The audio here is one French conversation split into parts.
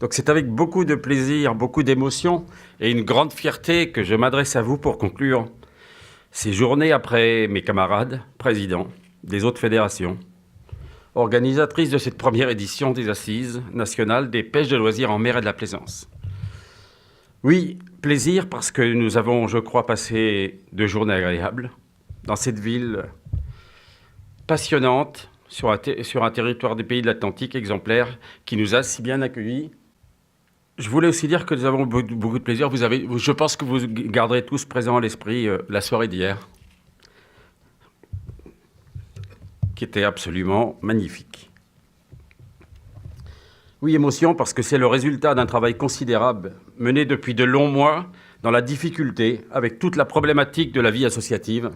Donc c'est avec beaucoup de plaisir, beaucoup d'émotion et une grande fierté que je m'adresse à vous pour conclure ces journées après mes camarades, présidents des autres fédérations, organisatrices de cette première édition des Assises nationales des pêches de loisirs en mer et de la plaisance. Oui, plaisir parce que nous avons, je crois, passé 2 journées agréables dans cette ville passionnante sur un territoire des pays de l'Atlantique exemplaire qui nous a si bien accueillis. Je voulais aussi dire que nous avons beaucoup de plaisir. Je pense que vous garderez tous présent à l'esprit la soirée d'hier, qui était absolument magnifique. Oui, émotion, parce que c'est le résultat d'un travail considérable mené depuis de longs mois dans la difficulté, avec toute la problématique de la vie associative,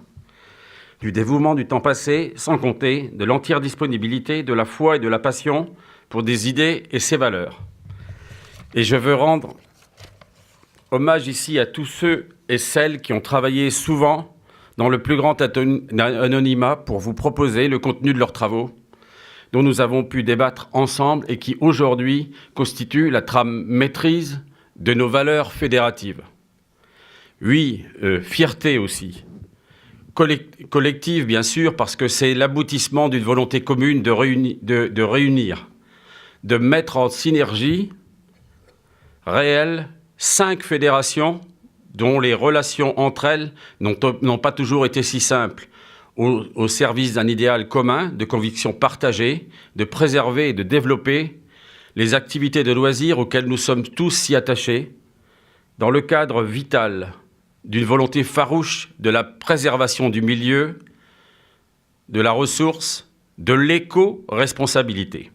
du dévouement du temps passé, sans compter de l'entière disponibilité, de la foi et de la passion pour des idées et ses valeurs. Et je veux rendre hommage ici à tous ceux et celles qui ont travaillé souvent dans le plus grand anonymat pour vous proposer le contenu de leurs travaux, dont nous avons pu débattre ensemble et qui aujourd'hui constituent la trame maîtrise de nos valeurs fédératives. Oui, fierté aussi. Collective, bien sûr, parce que c'est l'aboutissement d'une volonté commune de réunir, de mettre en synergie réelle 5 fédérations dont les relations entre elles n'ont pas toujours été si simples, au service d'un idéal commun, de convictions partagées, de préserver et de développer les activités de loisirs auxquelles nous sommes tous si attachés, dans le cadre vital d'une volonté farouche de la préservation du milieu, de la ressource, de l'éco-responsabilité.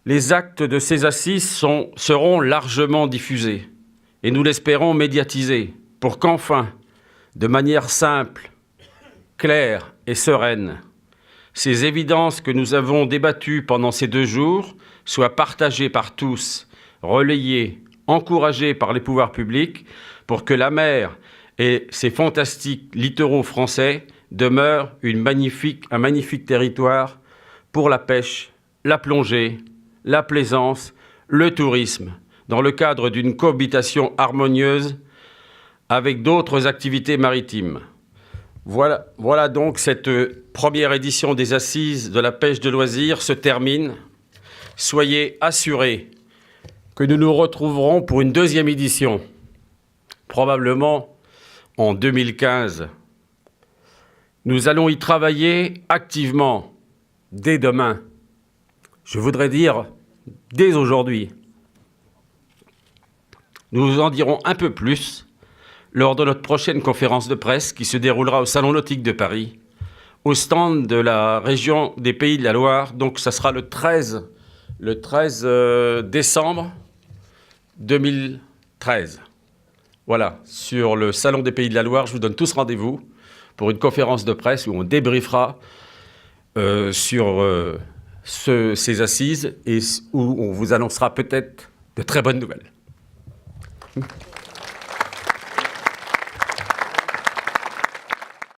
Les actes de ces assises seront largement diffusés et nous l'espérons médiatisés pour qu'enfin, de manière simple, claire et sereine, ces évidences que nous avons débattues pendant ces 2 jours soient partagées par tous, relayées, encouragées par les pouvoirs publics pour que la mer et ses fantastiques littoraux français demeurent un magnifique territoire pour la pêche, la plongée, la plaisance, le tourisme, dans le cadre d'une cohabitation harmonieuse avec d'autres activités maritimes. Voilà donc cette première édition des Assises de la pêche de loisirs se termine. Soyez assurés que nous nous retrouverons pour une 2e édition, probablement en 2015. Nous allons y travailler activement dès demain. Je voudrais dire dès aujourd'hui. Nous vous en dirons un peu plus lors de notre prochaine conférence de presse qui se déroulera au Salon Nautique de Paris, au stand de la région des Pays de la Loire. Donc ça sera le 13 décembre 2013. Voilà, sur le Salon des Pays de la Loire, je vous donne tous rendez-vous pour une conférence de presse où on débriefera sur ces assises et où on vous annoncera peut-être de très bonnes nouvelles.